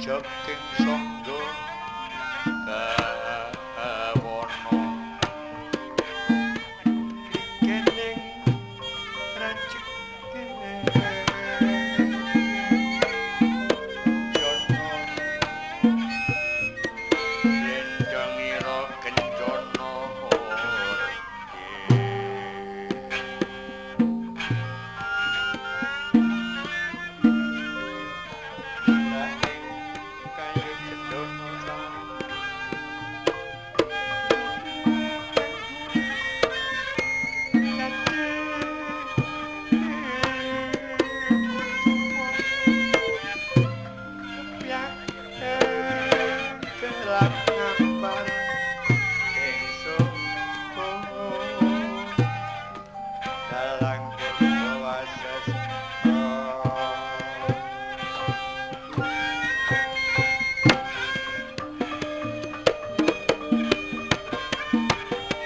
joking sangga bawana kening rajek jono rendangira kencana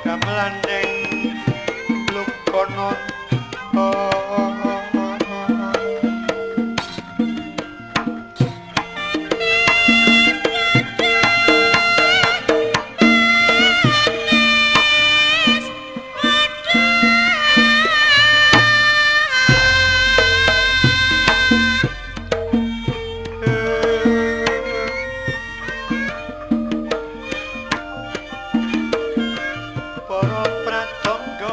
gamelandeng lukono para pratangga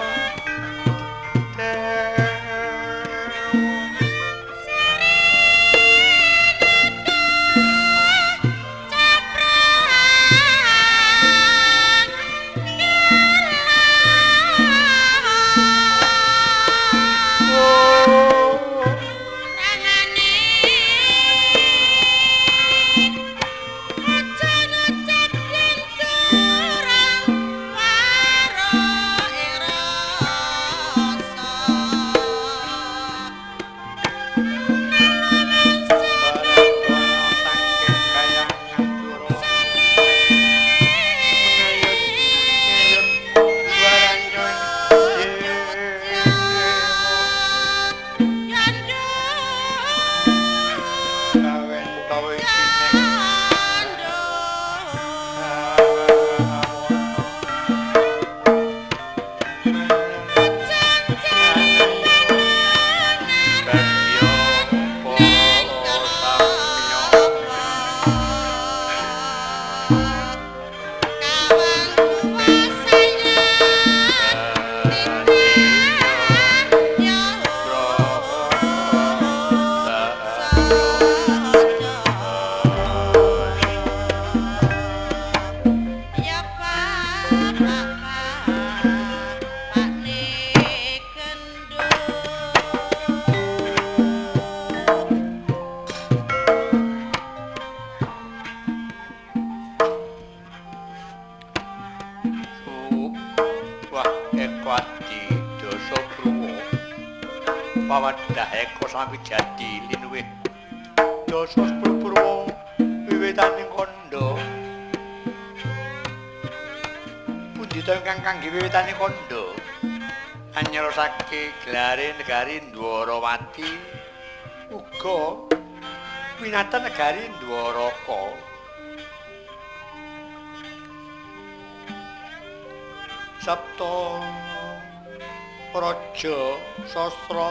pawadhahe kosawi jati linuwih dasa purwa wiwitaning kandha pundi ta ingkang kangge wiwitaning kandha anyarosake gelare negari Dwarawati uga winatan negari Dwaraka Sabta Raja Sastra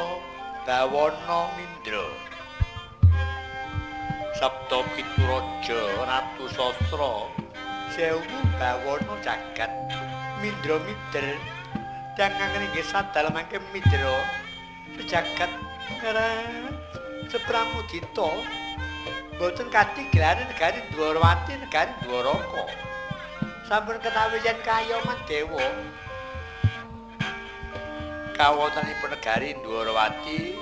Bawana Mindra Sabta Pituraja Ratu Sastra Sewu Bawana Jagat Mindra Mider Dangang ringgih sadal mangke Mindra sejagat sepramudita boten kati gelane negari Dwarawati negari Dwaraka sampun ketawi yen kayoman dewa kawontenipun negari Dwarawati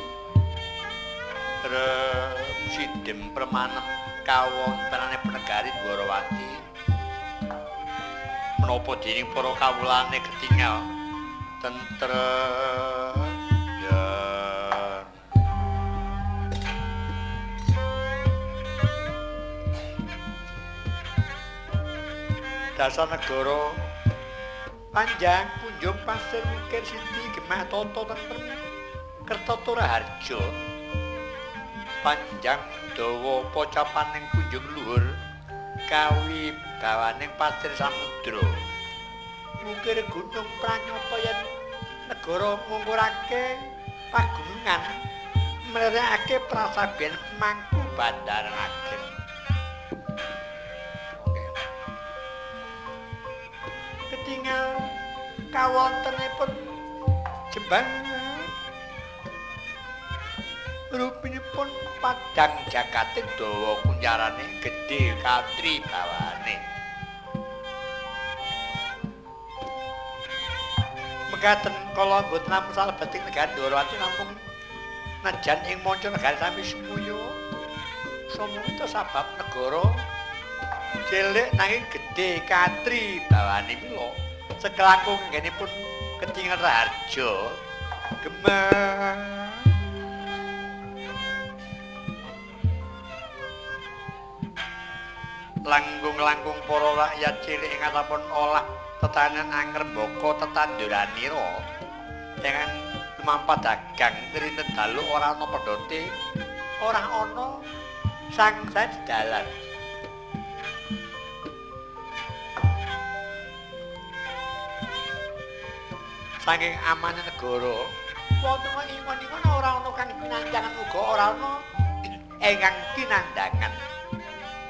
sidhem permanem kawontenanipun negari Dwarawati menapa dening para kawulane ketingal tentrem ya dasar negara panjang kunjung pasir wingkir sindi gemah tata tentrem Kertataharja panjang dawa pocapaning kunjung luhur kawi bawaning pasir samudra mungkir gunung pranyata yen negara ngungkurake pagunungan mlerekake prasaben mangku bandaran ageng. Ketingal kawontenipun jembang rupinipun padang jagating dawa kunjarane gedhe katri bawane. Mekaten kala boten namung salebeting negari Dwarawati namung najan ing manca negari sami semuya samangita sabab negara cilik nanging gedhe katri bawane mila sekelangkung nggenipun ketingal raharja gemeng langkung-langkung para rakyat cilik ing atapun olah tetanen angrembaka tetanduranira dengan lumampah dagang rinten dalu ora ana pedhote ora ana sang dalan. Saking amane negara wonten ingon-ingon ora ana kang pinanjangan uga ora ana ingkang pinandangan.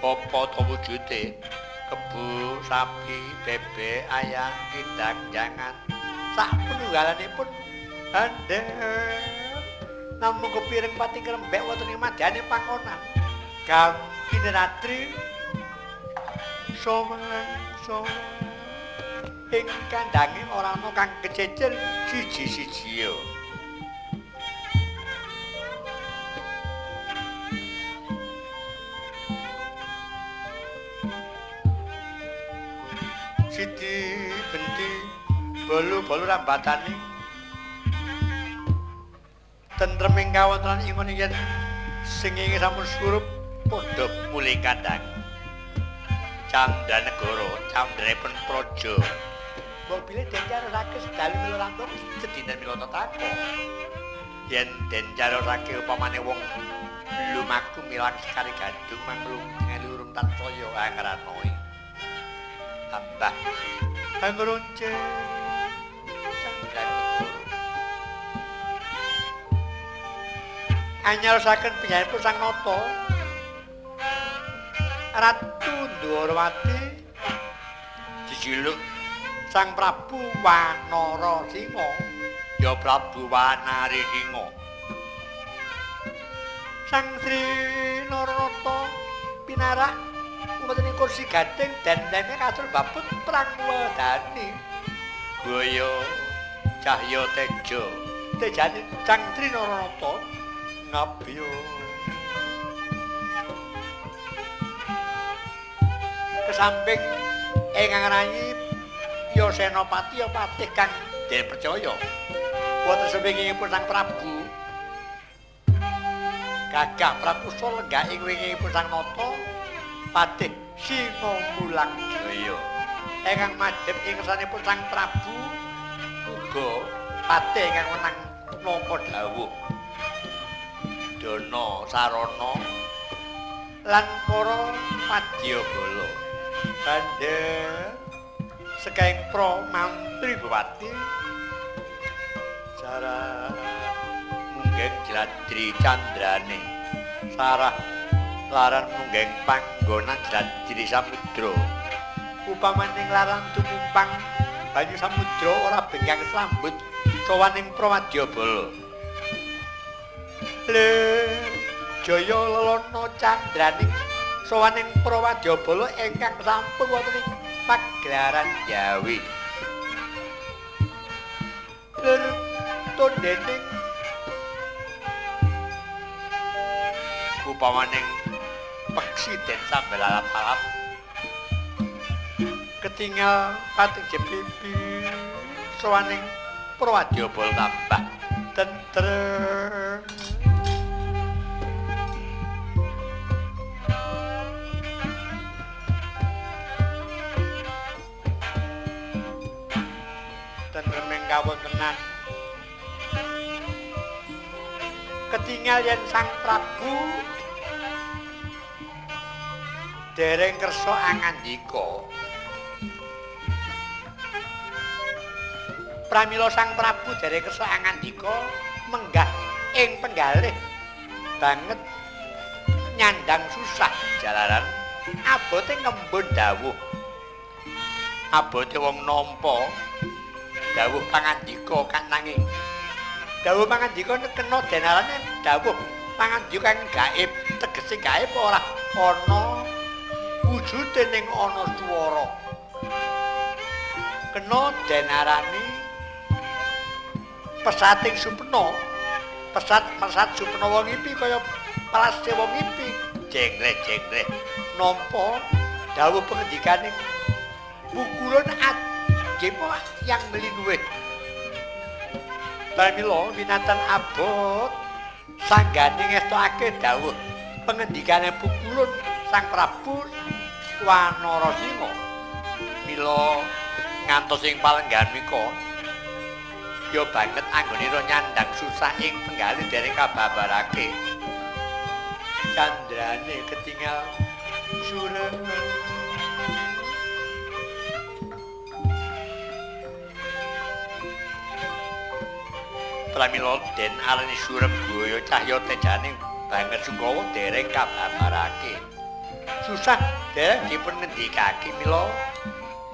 Apa to wujude? Kebu, sapi, bebek, ayam, kidang, jangan sak penunggalanipun andhep namung kepireng pati krembek wonten ing madyaning panggonan kang kinratri sowan ing kandhange ora ana kang kececer siji-siji. Siti benti bolu-bolu rambatane tentreming kawontenan ingon yen sing ing sampun surup padha mulih kandhang Candranegara candranipun praja wong bilih den carosake sedalu mila rantong sedina mila tatako yen den carosake upamane wong lumaku milang sekali gadung manglung ngelurung tansaya angranoi tambah angronce anyarosaken panjenenganipun Sang Nata Ratu Dwarawati dijiluk Sang Prabu Wanarasinga ya Prabu Wanarisinga Sang Sri Narata pinarak wonten ing kursi gading dandane kasul babut prangwadani Gaya Cahya Teja tejane Sang Sri Narata ngabya kesamping ingkang rayi ya senopati ya patih kang den percaya wonten sawingipun Sang Prabu Gagah Prakusa lenggah ing wingipun Sang Nata patih Singamulang Jaya ingkang madhep ing ngarsanipun Sang Prabu uga patih ingkang menang nampa dawuh Dana Sarana lan para Padyabala Bandha Sekaing Pra Mantri Bupati Sarah munggeng Jladri candrane Sarah laran munggeng panggonan Jladri Samudra upamaning laran tumumpang banyu samudra ora bengkang slambut sowaning Pra Wadyabala le Jaya Lelana candraning sowaning Pra Wadyabala ingkang sampun wonten ing pagelaran Jawi ler tondening upamaning peksi den sambel alap-alap ketingal pating jepipi sowaning Pra Wadyabala tambah tentrem tentreming kawontenan ketingal yen Sang Prabu dereng kersa angandika. Pramila Sang Prabu dereng kersa angandika menggah ing penggalih banget nyandang susah jalaran abote ngembun dawuh. Abote wong nampa dawuh pangandika kan nanging dawuh pangandika kena denarane dawuh pangandika kang gaib, tegese gaib ora ana wujude ning ana swara. Kena denarane pesating supena, pesat supena wong ipi kaya palase wong ipi, jengleh nampa dawuh pengendikane pukulun Jepo yang melinuwe. Pramila winantan abot sanggane ngestokake dawuh pengendikane pukulun Sang Prabu Wanarasinga. Mila ngantos ing palenggan mika ya banget anggonira nyandang susah ing penggalih dereng kababarake. Candrane ketingal sureng. Pramila den alani Surabaya cahya tejaning banget Sungkawa dereng kababarake. Susah dereng dipun ngendikake mila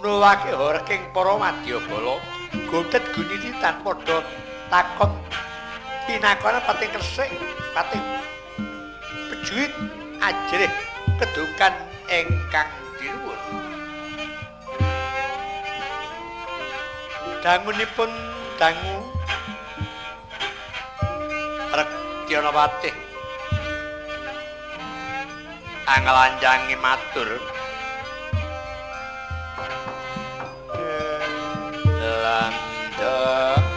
nuwake horking para wadyabala gotet gunititan padha takon pinakona pating kresik pating bejuit ajrih kedukan ingkang dinuwun. Dangunipun dangu Rektianawati anglanjangi matur landang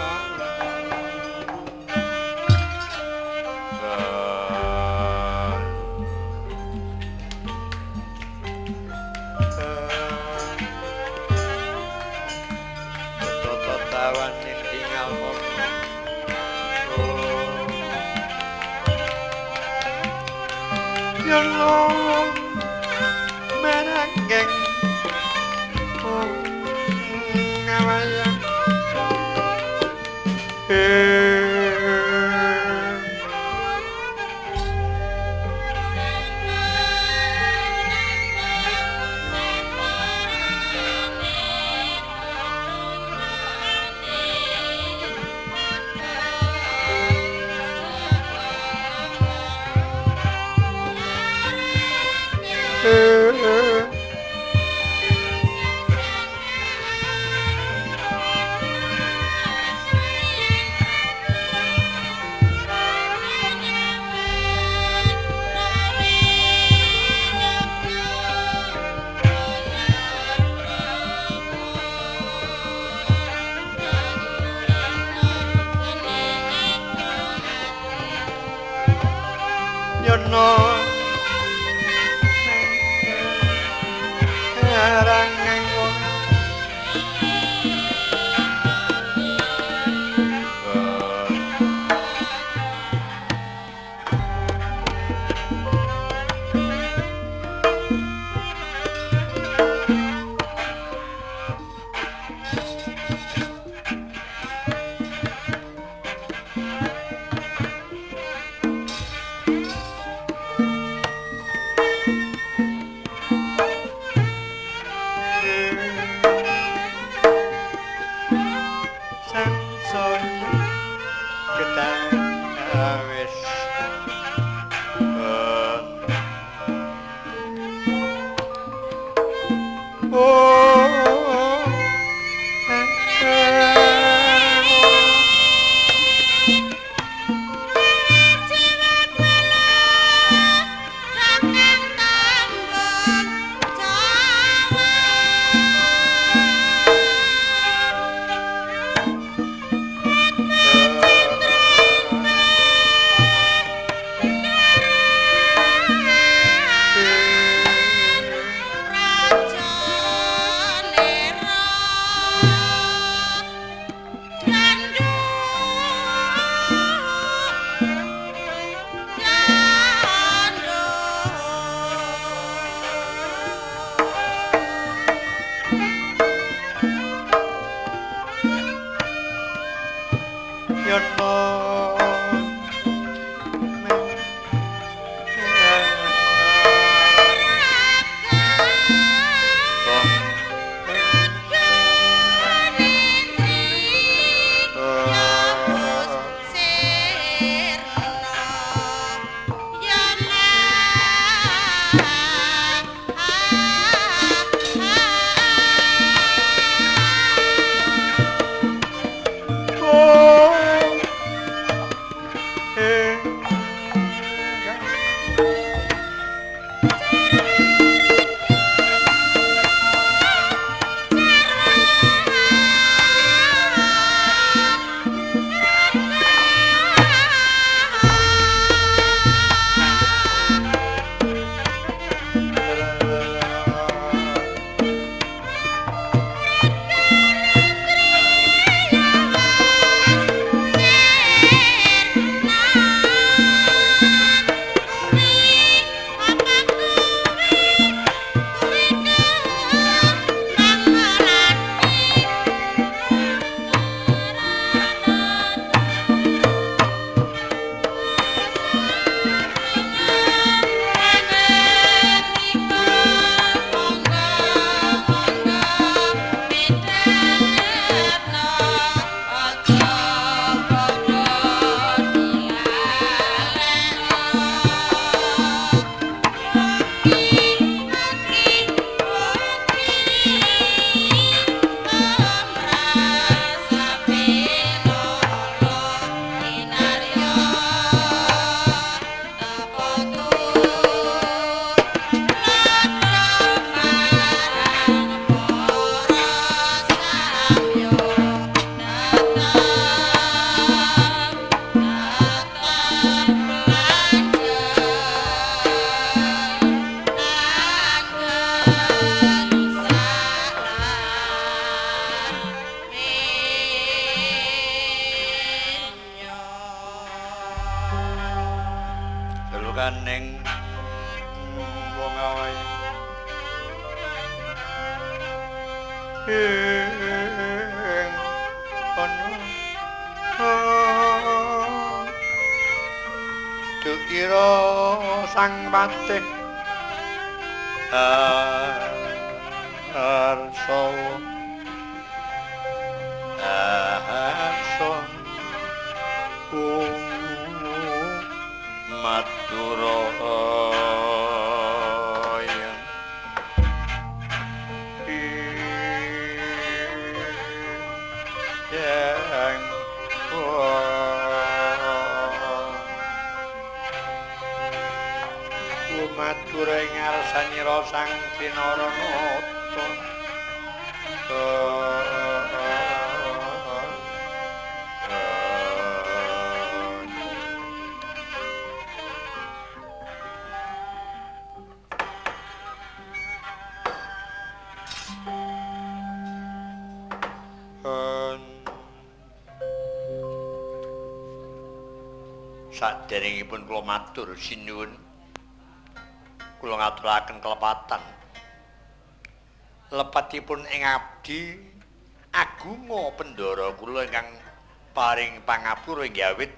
tatawan ing tingal Yolong menanggeng ngawayang Yono arangang wong Lukaning wong awai ing ana Dukira sang patih arsa matura yang matura ing ngarsanira sang Trinaranata saderengipun kula matur sinuwun kula ngaturaken kelepatan lepatipun ing abdi agunga pendara kula ingkang paring pangapura inggih awit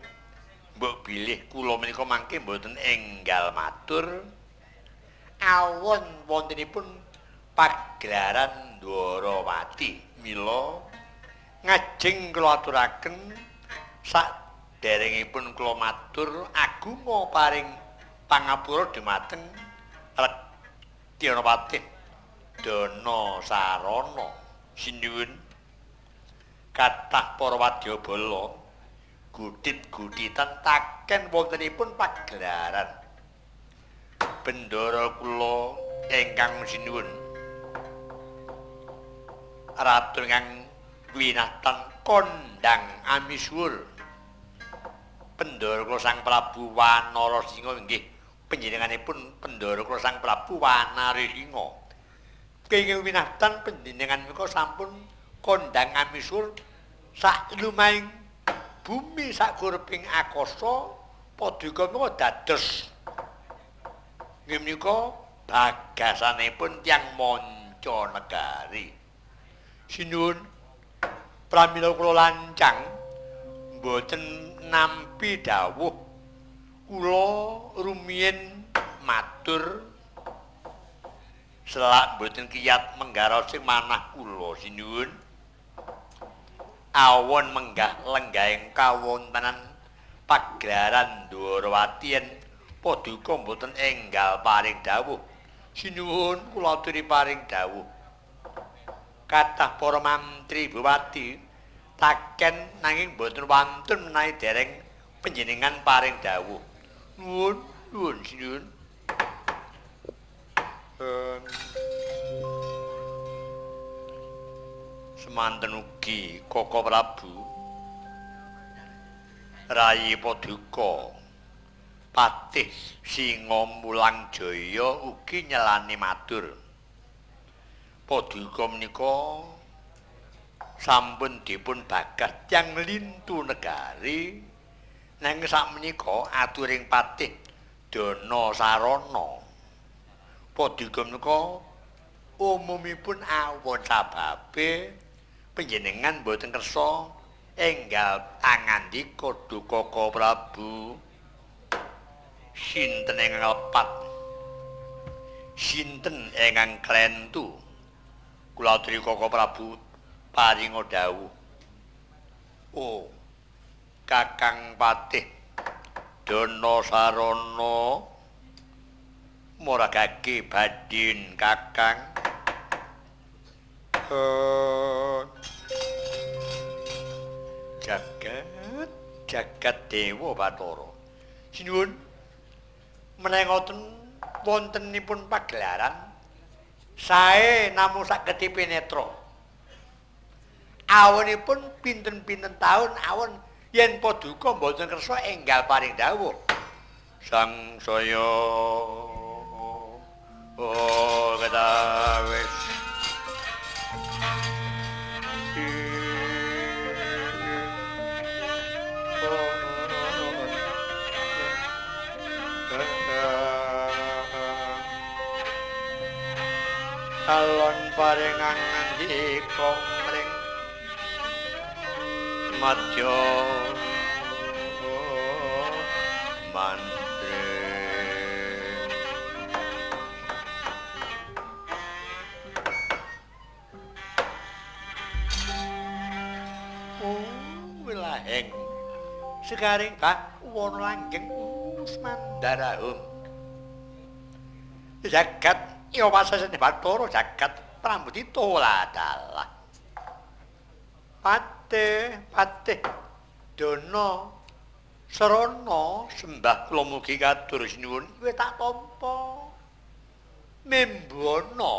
mbok bilih kula menika mangke mboten enggal matur awon wontenipun pagelaran Dwarawati mila ngajeng kula aturaken derengipun kula matur agunga paring pangapura dumateng Rektinapatih Dana Sarana sinuwun kathah para wadyabala gudhit-gudhitan taken wontenipun pagelaran bendara kula ingkang sinuwun ratu ingkang winatan kondang amisuwur Pendhara kula Sang Prabu Wanarasinga inggih panjenenganipun Pendhara kula Sang Prabu Wanarasinga. Kenging winatan panjenengan menika sampun kondang amisur sak lumahing bumi sak gureping akasa paduka menika dados nggih menika bagasanipun tiyang Mancanegari. Sinuwun pramila kula lancang mboten nampi dawuh kula rumiyin matur selak mboten kiyat menggara sing manah kula sinuwun awon menggah lenggahing kawontenan pagelaran Dwarawati yen paduka mboten enggal paring dawuh sinuwun kula aturi paring dawuh kathah para mantri bupati taken nanging boten wantun menawi dereng panjenengan paring dawuh. Nuwun sinuwun. Semanten ugi Koko Prabu Rayi Paduka Patih Singa Mulang Jaya ugi nyelani matur. Paduka menika sampun dipun bagas tiyang lintu negari nanging sakmenika aturing Patih Dana Sarana. Paduka menika umumipun awon sababe panjenengan boten kersa enggal angandika duka Prabu. Sinten ingkang lepat? Sinten ingkang klentu? Kula aturi Koko Prabu paringa dawuh. Oh, Kakang Patih Dana Sarana moragake badin Kakang. Jagat Dewa Bathara. Sinuwun menawi ngoten wontenipun pagelaran sae namung saketipé netra. Awonipun pinten-pinten taun awon yen Paduka mboten kersa enggal paring dawuh. Sangsaya ketawis alon paringan ngandika mring madya mantri. Wilaheng sekaring bak wana langgeng Mandarahum jagat ya wasasane Bathara jagat prambuti toladalah. Patih Dana Sarana sembah kula mugi katur sinuwun kowe tak tampa membana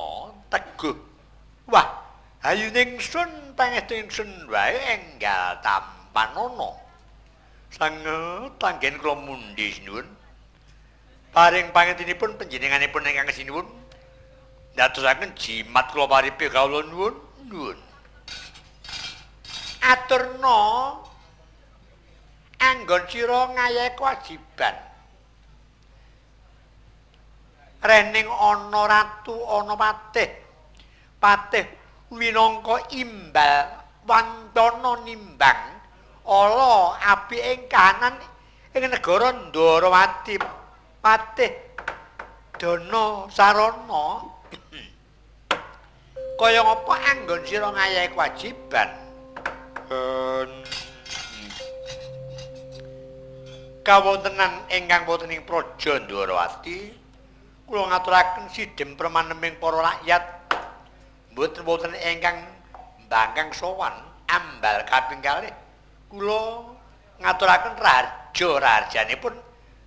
teguh. Wah, hayuning sun pangestu ingsun wae enggal tampanana. Sanget tanggen kula mundi sinuwun. Paring pangetinipun panjenenganipun ingkang sinuwun ndatosaken jimat kula paripe kawula nuwun. Aturna anggon sira ngayahi kewajiban. Rening ana ratu ana patih. Patih winangka imbal wantana nimbang ala api ing kahanan ing negara Ndarawati. Patih Dana Sarana kaya ngapa anggon sira ngayahi kewajiban. Kawontenan ingkang wonten ing Praja Ndarawati kula ngaturaken sidhem permaneming para rakyat mboten wonten ingkang mbangkang sowan ambal kaping kalih kula ngaturaken raja-rajanipun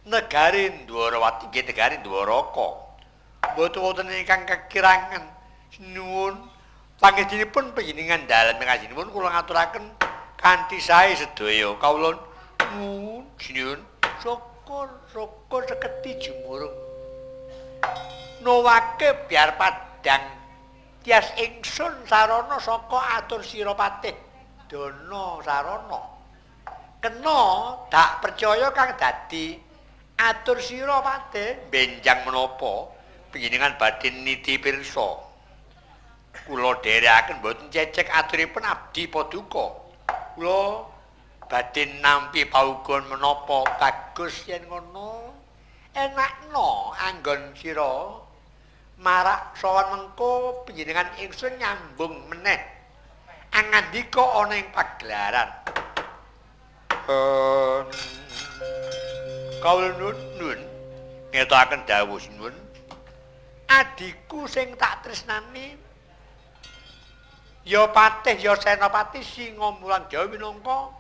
negari Ndarawati nggih negari Dwaraka. Mboten wonten ingkang kekirangan nuwun pangestinipun panjenengan dalem kasinipun kula ngaturaken kanthi sae sedaya kawula nuwun sinuwun syukur seketi jumurung nowake biar padang tias ingsun sarana saka atur sira Patih Dana Sarana kena dak percaya kang dadi atur sira Patih benjang menapa panjenengan badhe niti pirsa. Kula dherekaken mboten cecek aturipun abdi Paduka. Kula badhe nampi paugon menapa bagus yen ngono. Enakno anggon sira marak sowan mengko panjenengan ingsun nyambung meneh angandika ana ing pagelaran. Kawula nuwun ngetokaken dawuh sinuwun. Adiku sing tak tresnani ya Patih ya Senapati Singa Mulang Jawa minangka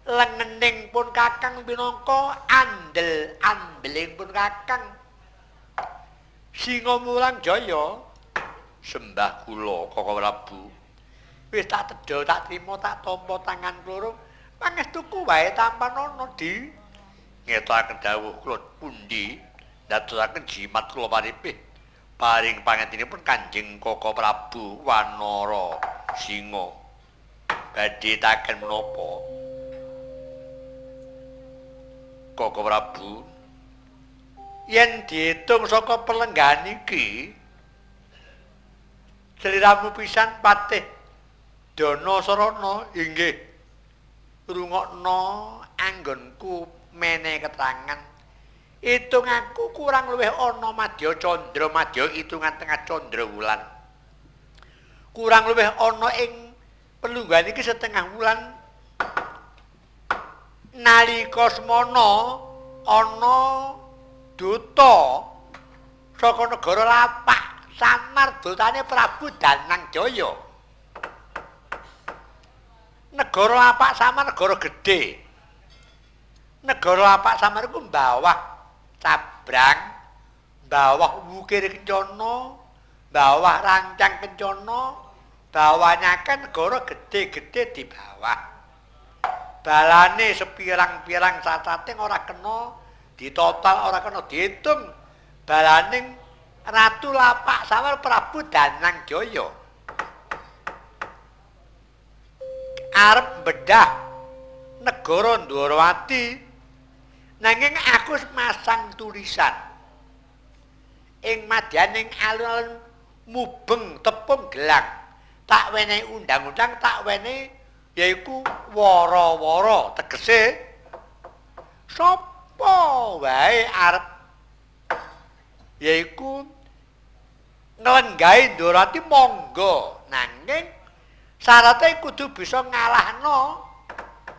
lengening pun kakang minangka andel-andeling pun kakang Singa Mulang Jaya sembah kula Kaka Prabu wis tak tedha tak trima tak tampa tangan loro pangestuku wae tampan ana di ngetokaken dawuh kula pundi ndadosaken jimat kula paripih paring pangentinipun Kanjeng Kaka Prabu Wanara Singa badhe taken menapa Kaka Prabu yen diitung saka pelenggan iki sliramu pisan Patih Dana Sarana inggih rungokno anggonku menehi keterangan itung aku kurang luwih ana madya candra madya itungan tengah candra wulan kurang luwih ana ing pelunggan iki setengah wulan nalika semana ana duta saka negara Lapak Samar dutane Prabu Danang Jaya. Negara Lapak Samar negara gedhe. Negara Lapak Samar iku mbawah Cabrang, mbawah Wukir Kencana, mbawah Rancang Kencana, bawah Nyaken negara gedhe-gedhe di bawah. Balane sepirang-pirang cacating ora kena ditotal ora kena diitung balaning Ratu Lapak Samar Prabu Danang Jaya arep bedah negara Ndwarawati nanging aku masang tulisan ing madyaning alun-alun mubeng tepung gelang tak wenehi undang-undang tak wenehi yaiku wara-wara tegese sapa wae arep yaiku nglenggahi Ndwarawati monggo nanging syaraté kudu bisa ngalahno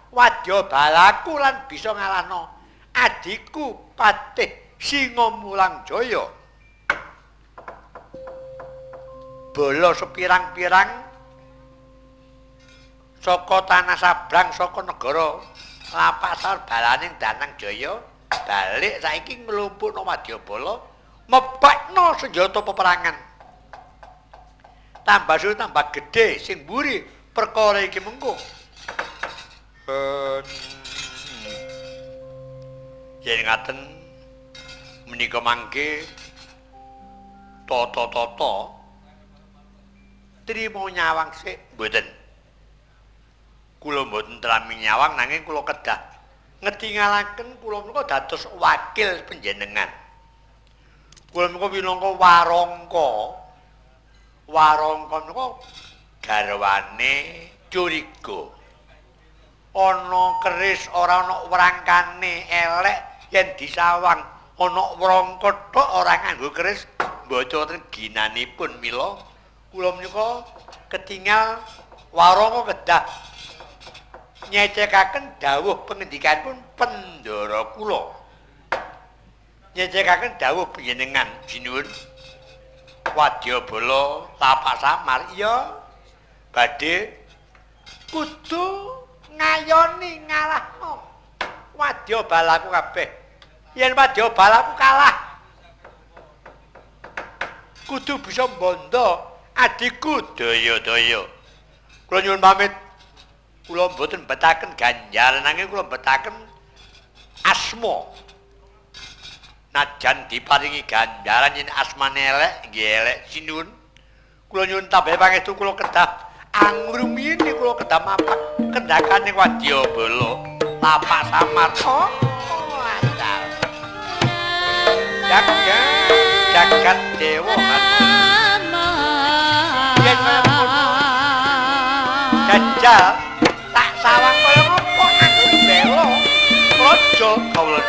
Wadya Balaku lan bisa ngalahno adikku Patih Singa Mulang Jaya bala sepirang-pirang saka tanah Sabrang saka negara Lapak Samar balaning Danang Jaya balik saiki nglumpukno Wadyabala mebakno senjata peperangan tambah suwe tambah gedhe sing mburi perkara iki mengko yen ngaten menika mangke tata-tata trima nyawang sik mboten kula mboten trami nyawang nanging kula kedah ngetingalaken kula menika dados wakil panjenengan. Kula menika minangka warangka. Warangka menika garwane curiga. Ana keris ora ana wrangkane elek yen disawang ana wrangka tok ora nganggo keris mboten wonten ginanipun mila kula menika ketingal warangka kedah nyecekaken dawuh pengendikanipun Pendhara kula. Nyecekaken dawuh panjenengan jinuwun Wadyabala Lapak Samar iya badhe kudu ngayoni ngalahno Wadyabalaku kabeh. Yen Wadyabalaku kalah kudu bisa mbondo adikku Daya-daya. Kula nyuwun pamit. Kula mboten betaken ganjaran nanging kula betaken asma. Najan diparingi ganjaran yen asmane elek nggih elek sinuwun. Kula nyuwun tambah pangestu kula kedah angrumiyine kula kedah mapak kendhakane Wadyabala Lapak Samar. Oh, andal. Jagat dewa yen ganjal tak sawang kaya ngopo aku bela raja kawula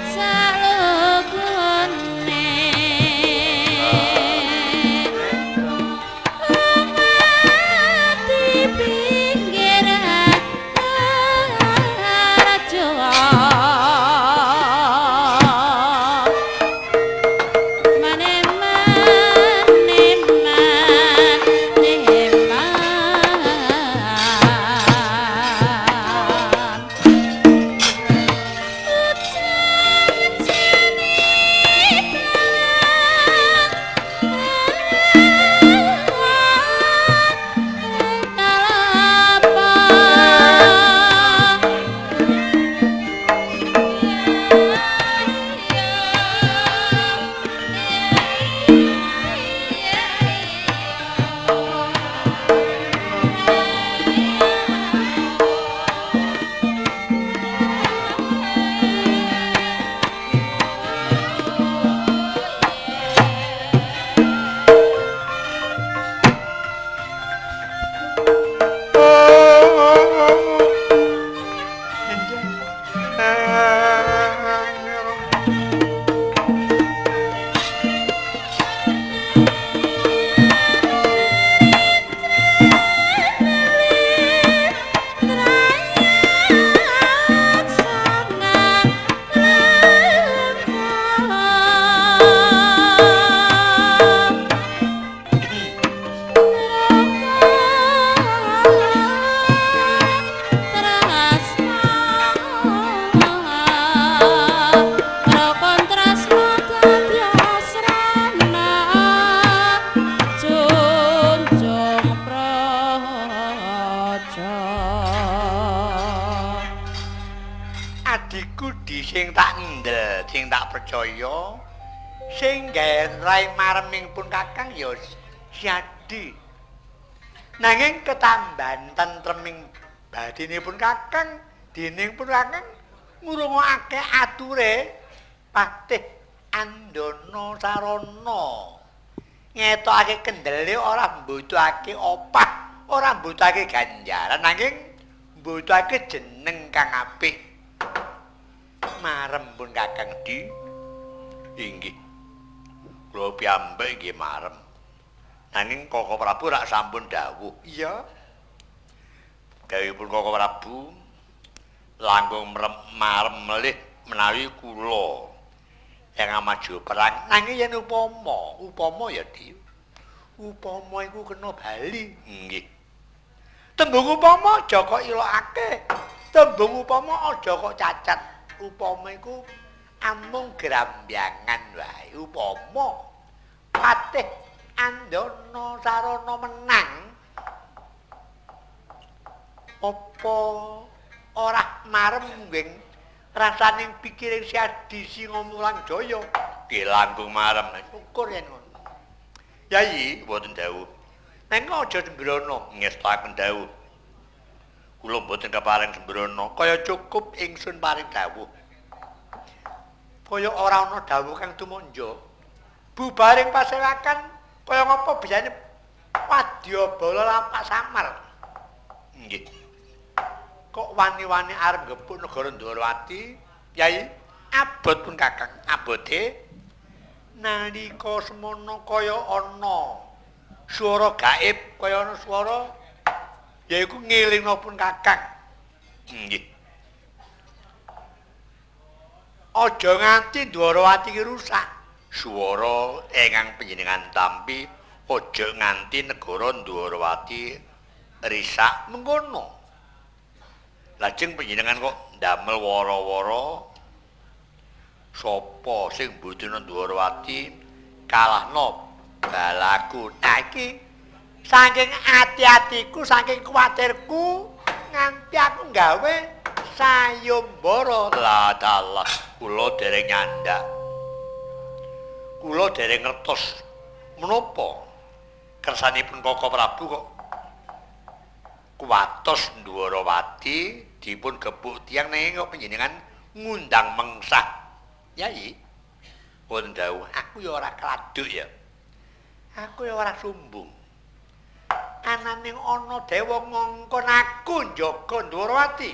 Sa sing tak ndel, sing tak percaya, sing gawe rai mareming pun Kakang ya Siadi. Nanging ketambahan tentreming badinipun Kakang, dening pun Kakang ngrungokake ature Patih Andana Sarana. Ngetokake kendele ora mbutuhake opah, ora mbutuhake ganjaran, nanging mbutuhake jeneng kang apik. Marem pun Kakang Di. Inggih. Kula piyambak nggih marem. Nanging Koko Prabu rak sampun dawuh. Iya. Dawuhipun Koko Prabu langkung marem melih menawi kula yang maju perang. Nanging yen upama ya Di. Upama iku kena bali. Nggih. Tembung upama aja kok ilokake. Tembung upama aja kok cacat. Upama iku amung grambyangan wae. Upama Patih Andana Sarana menang, apa ora marem ngging rasaning pikiring Siadi Singomulang Jaya. Nggih langkung marem. Syukur yen ngono. Yai mboten dawuh. Nanging aja sembrono ngestaken dawuh. Kula mboten keparing sembrono, kaya cukup ingsun paring dawuh. Kaya ora ana dawuh kang tumanja. Bubaring pasewakan kaya ngapa biasane Wadyabala lapak samar. Nggih. Kok wani-wani arep ngepuk negara Ndwarawati, Yai? Abot pun Kakang. Abote nalika semono kaya ana swara gaib, kaya ana swara yaiku ngelingna pun Kakang. Nggih. Aja nganti Ndwarawati ki rusak. Swara ingkang panjenengan tampi aja nganti negara Ndwarawati risak mengkono. Lajeng panjenengan kok ndamel wara-wara sapa sing budina Ndwarawati kalahno balaku. Nah iki saking ati-atiku, saking kuwatirku nganti aku gawe sayembara. Lah dalah kula dereng nyandak. Kula dereng ngertos menapa kersanipun Koko Prabu kok kuwatos Ndwarawati dipun gebuk tiyang nanging kok panjenengan ngundang mengsah. Yai, pun dawuh aku ya ora kladuk ya. Aku ya ora sumbung. Ananing ana dewa ngongkon aku njaga Ndwarawati.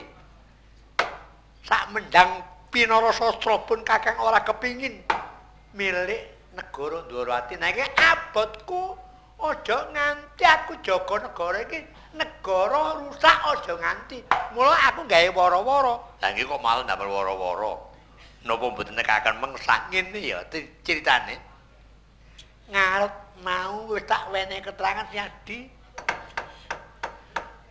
Sak mendang pinarasastra pun Kakang ora kepingin milik negara Ndwarawati. Nanging abotku aja nganti aku jaga negara iki negara rusak aja nganti. Mula aku gawe wara-wara. Lah iki kok malah ndamel wara-wara. Napa mboten nekaken mengsah ngene ya critane. Ngarep mau wis tak wenehi keterangan Siadi.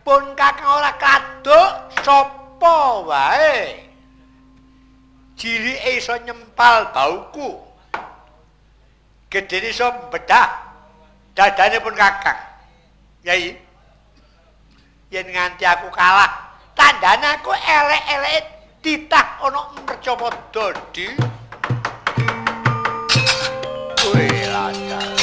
Pun Kakang ora kaduk sapa wae. Cilike iso nyempal bauku. Gedene iso mbedah dadane pun Kakang. Yai. Yen nganti aku kalah, tandane aku elek-elek titah ana mercapada Di. Wih lancar.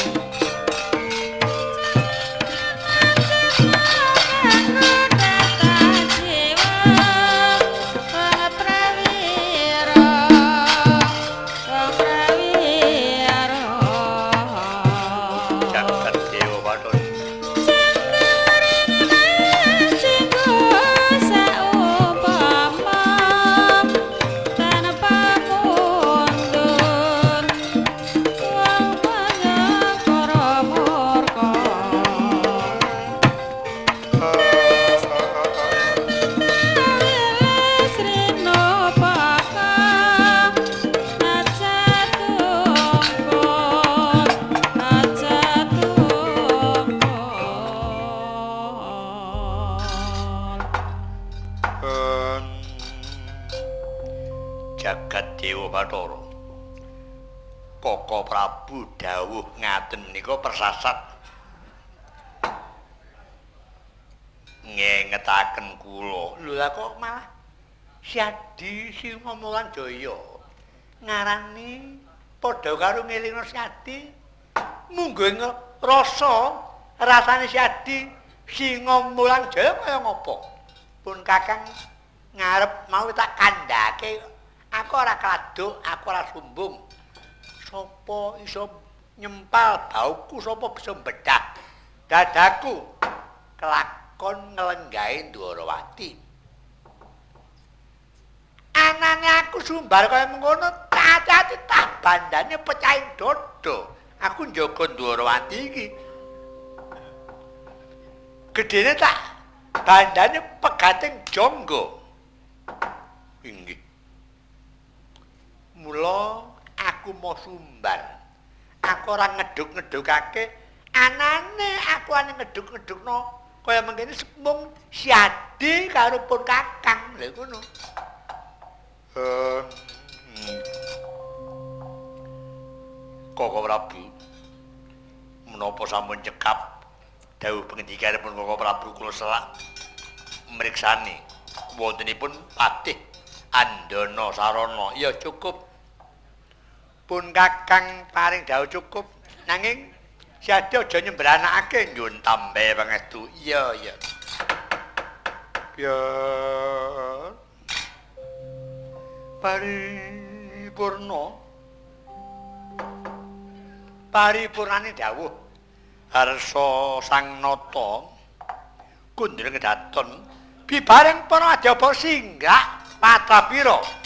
Jagat Dewa Bathara. Koko Prabu dawuh ngaten menika persasat ngengetaken kula. Lho lah kok malah Syadi Singomulan Jaya ngarani padha karo ngelingno Syadi munggo rasa rasane Syadi Singomulan Jaya kaya ngopo pun Kakang ngarep mau tak kandhake aku ora kladuk aku ora sumbung sapa iso nyempal bauku sapa bisa bedah dadaku kelakon nglenggahi Dwarawati anane aku sumbar kaya mengkono cacati tak bandane pecahin dodo aku njaga Dwarawati iki gedene tak bandane pegating jonggo inggih mula aku mau sumbar aku ora ngeduk-ngedukake anane aku ane ngeduk-ngedukno kaya mengkene mung Syadi karo pun Kakang lha ngono Koko Prabu menapa sampun cekap dawuh pengendikanipun Koko Prabu kula selak mriksani wontenipun Patih Andana Sarana ya cukup pun Kakang paring dawuh cukup nanging Syadi aja nyembranakake nyuwun tambahe pangestu iya ya paripurnane dawuh Harsa Sang Nata kundhil kedaton bibareng para Adhyapa singgah Patrapira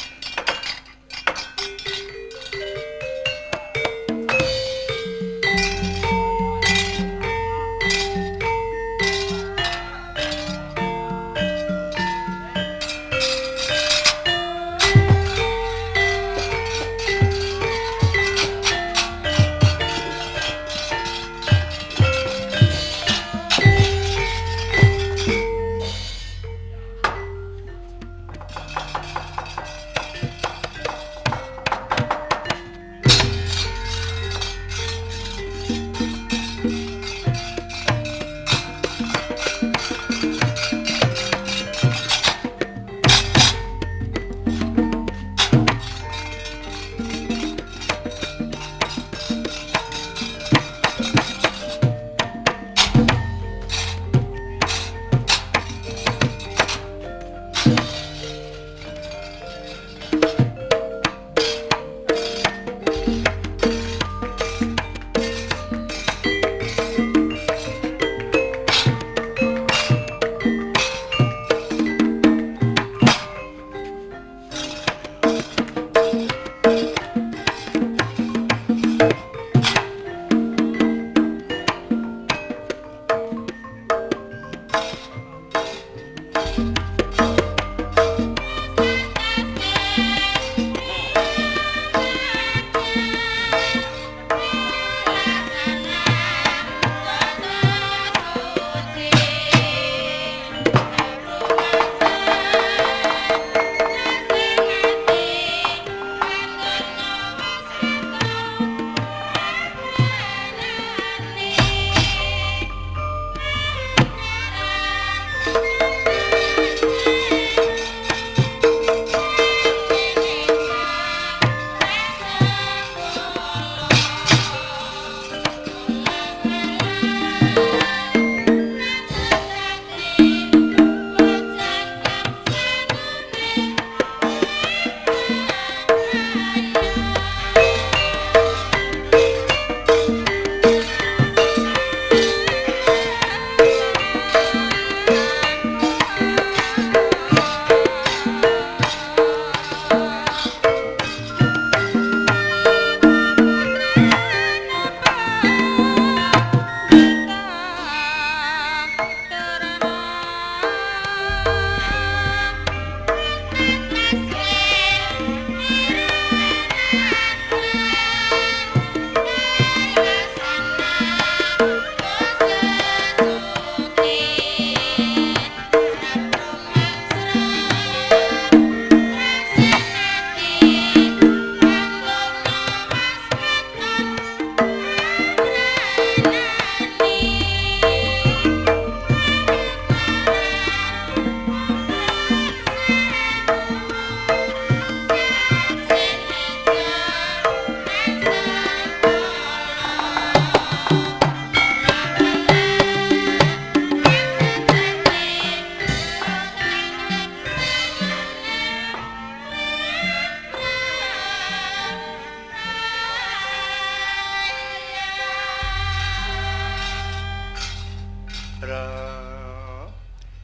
Re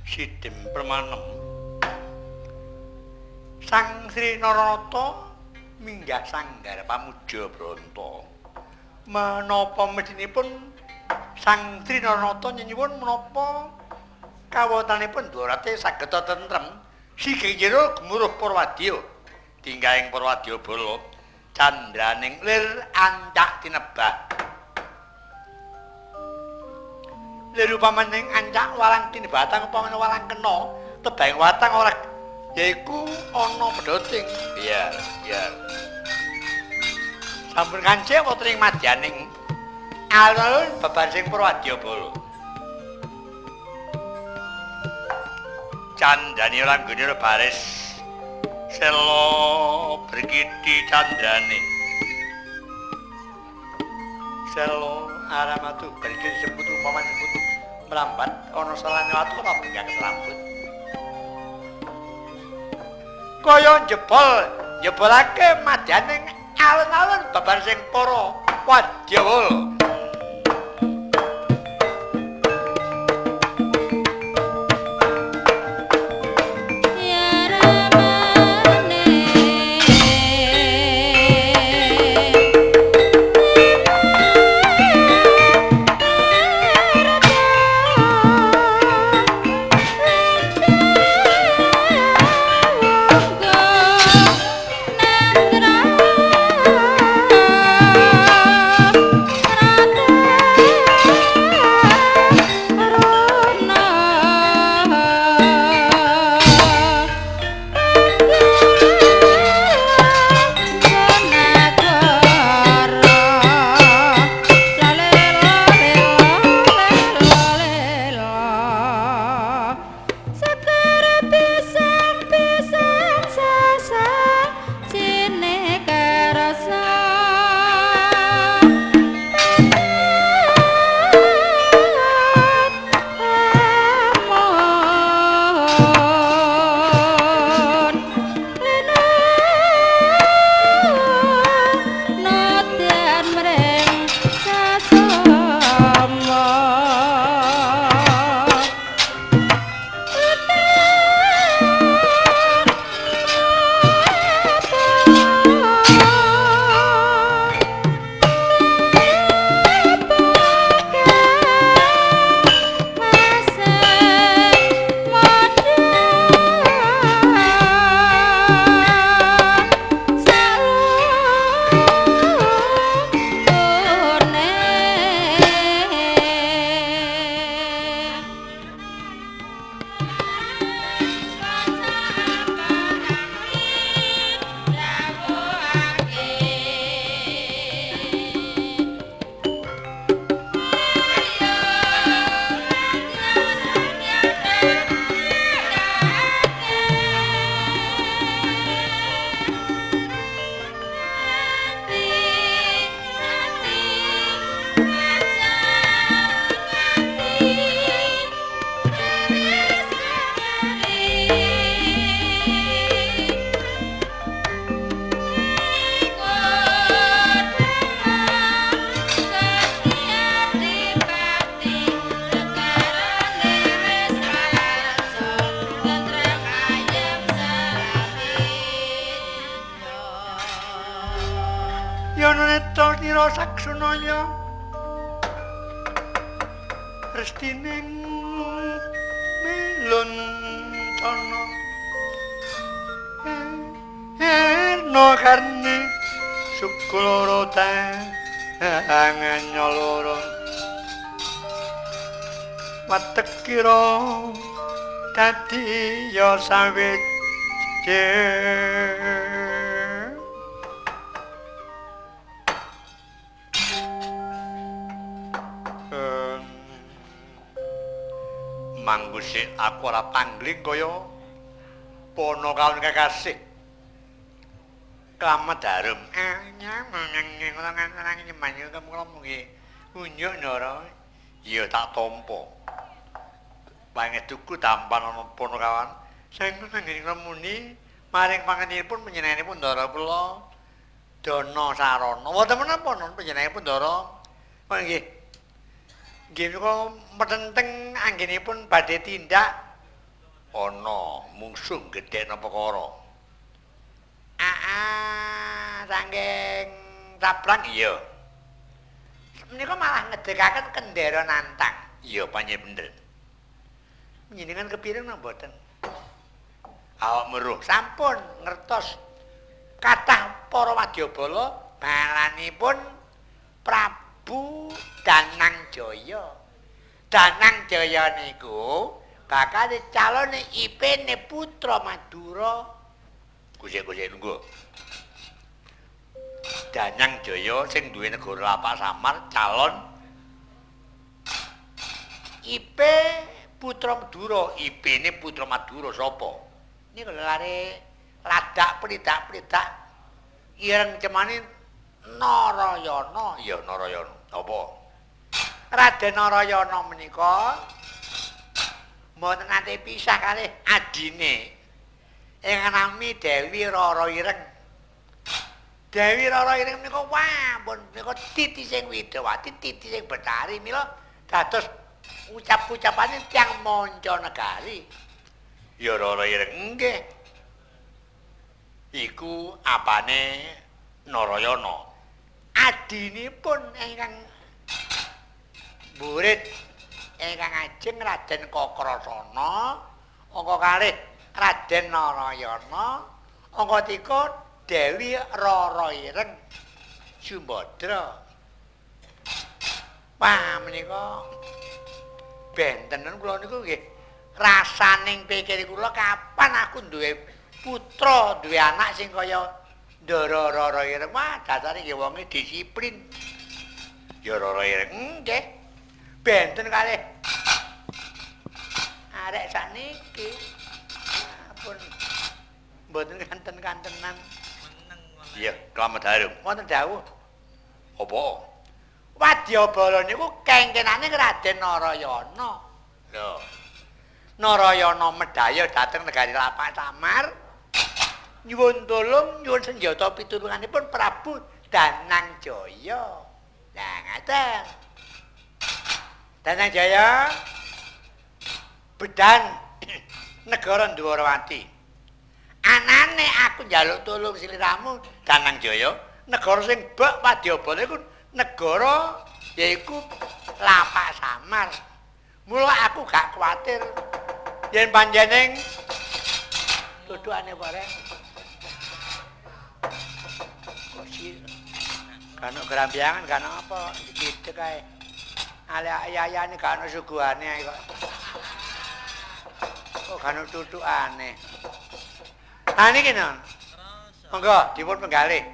Sidim Permanem Sang Sri Naranata minggah sanggar pamuja Branta. Menapa medinipun Sang Sri Naranata nyuwun menapa kawontenanipun Dwarate saged tentrem siginjero gemuruh Purwadya. Tinggahing Purwadya bala candraning lir ancak tinebah. Lir upamaning ancak walang tinebatan upamane walang kena tebahing watang ora yaiku ana pedhoting. Iya. Sampun kancik wonten ing madyaning alun babar sing Purwadya bala. Candane ora nggone baris selo berkiti candrane. Selo aramatu berkiti sebut umpaman sebut merambat ana salane watu apa bengkak rambut. Kaya jebolake madyaning alun-alun babar sing para Wadyawa. Nira Saksunaya restining milun cana Erna karni sukuloro tanganyaloro watekira dadi ya sawiji manggusik aku ora panggling kaya pono kawan kekasih Klamet Harum unjuk Ndara ya tak tampa panget tuku tampan ana pono kawan sing nanging muni maring panjenenganipun panjenenganipun Ndara kula Dana Sarana wonten menapa non panjenenganipun Ndara nggih Nggih menika metenteng anggenipun badhe tindak ana mungsuh gedhe napa perkara. Saking Taplang iya. Menika malah ngedekaken kendera nantang. Iya panjenengan bener. Njenengan kepireng napa mboten? Awak meruh sampun ngertos kathah para wadyabala balanipun Prabu Danangjaya. Danangjaya niku bakal calone ipene putra Madura. Gusik-gusik nunggu. Danangjaya sing duwe negara Lapak Samar calon IP putra Madura, IP-ne putra Madura sapa? Niku lare ladak plidak-plidak ireng cemane Narayana, ya Narayana. Apa? Raden Narayana menika mboten nate pisah kalih adine ingkang nami Dewi Rara Ireng. Dewi Rara Ireng menika wampun menika titi sing Widawati, titi sing Betari mila dados ucap-ucapane tiyang Mancanegari. Ya Rara Ireng nggih. Iku apane Narayana. Adinipun ingkang murid ingkang ajeng Raden Kakrasana, angka kalih Raden Narayana, angka 3 Dewi Rara Ireng Sumbadra. Wah menika bentenen kula niku nggih rasaning pikir kula kapan aku duwe putra, duwe anak sing kaya Ndara Rara Ireng. Wah dasare nggih wonge disiplin. Ya Rara Ireng nggih benten kalih arek sakniki. Ampun mboten kanten-kantenan. Iya, Slamet Harum. Wonten dawuh. Apa? Wadyabala niku kengkenane Raden Narayana. Lho. Narayana medhaya dhateng negari Lapak Samar. Nyuwun tulung, nyuwun senjata pitulunganipun Prabu Danangjaya. Lah ngaten. Danangjaya bedan negara Dwarawati. Anane aku njaluk tulung sliramu Danangjaya, negara sing bak wadyabala iku negara yaiku Lapak Samar. Mula aku gak kuwatir yen panjeneng dudukane bareng. Kano gerambiangan kano apa gitu kae. Ale ayane kano suguhane ae kok. Kok kano tutukane. Nah niki non. Monggo dipun penggalih.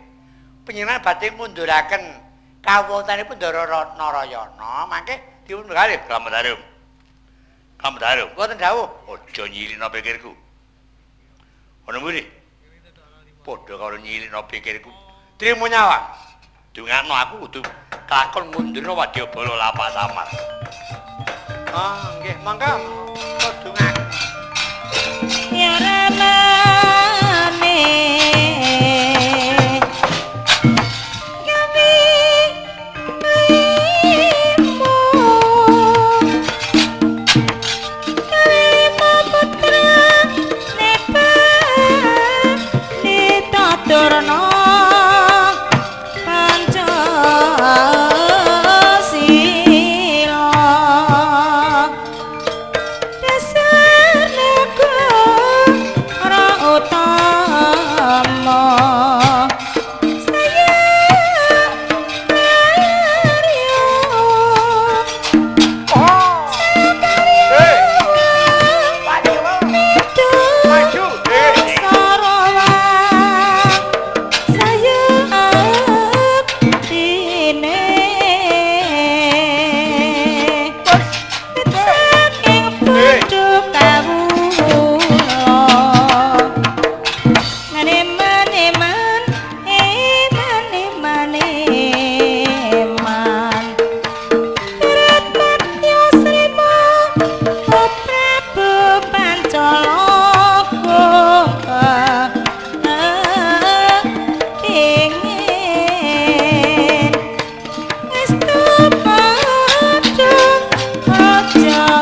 Panjenengan badhe munduraken kawontenanipun Ndara Narayana, mangke dipun penggalih Slamet Harum. Slamet Harum. Mboten dawuh. Aja nyilina pikirku. Ana mburi? Padha karo nyilina pikirku. Trimo nyawa. Dungakno aku kudu kelakon mundurna wadyabala Lapak Samar. Ah, nggih, mangga dungak. Ya ramane kami kaimu kaimu putra nepa ditaturna Pancasila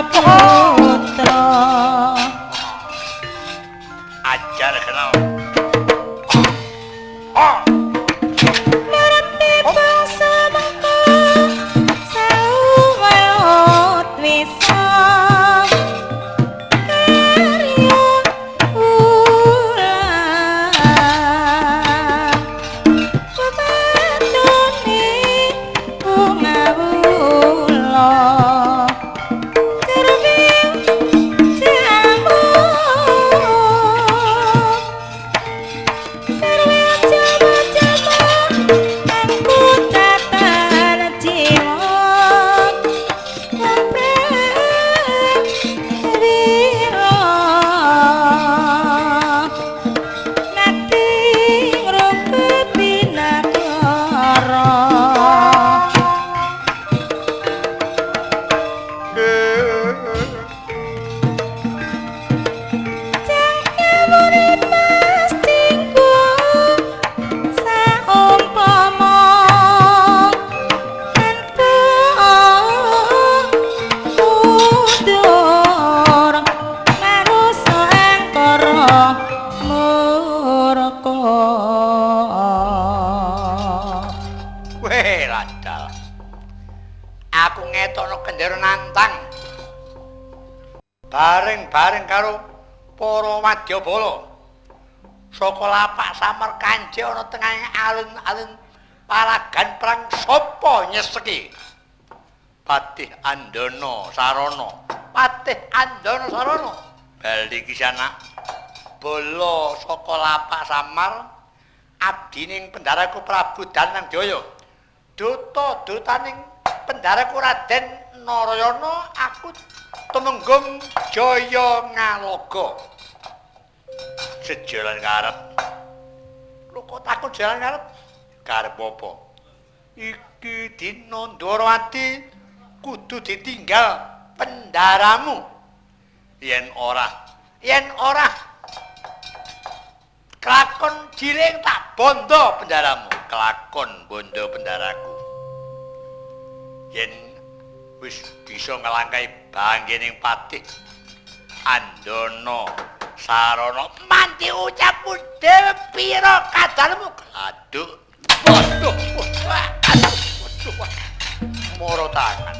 putra ajar kenal. ngerti bangsa mengko sawet wisa karya ulang pemandone bunga wula cermin jamu Weh ladal. Aku ngetokno kendero nantang. Bareng-bareng karo para wadyabala. Saka lapak Samarkandja ana tengahing alun-alun palagan perang sapa nyeseki? Patih Andana Sarana. Patih Andana Sarana. Bali ki anak bala saka lapak Samar abdining pendaraku Prabu Danangjaya. Duta-dutaning pendaraku Raden Narayana aku tumenggung Jaya Ngaloga. Sejalan ngarep. Lho kok takon jalan ngarep? Karep apa? Iki dina Ndwarawati kudu ditinggal pendaramu. Yen ora kelakon jiling tak bondo pendaramu, kelakon bondo pendaraku. Yen wis bisa ngelangkai banggening patih Andana Sarana manti ucapmu dhewe pira kadalmu aduh waduh moro tangan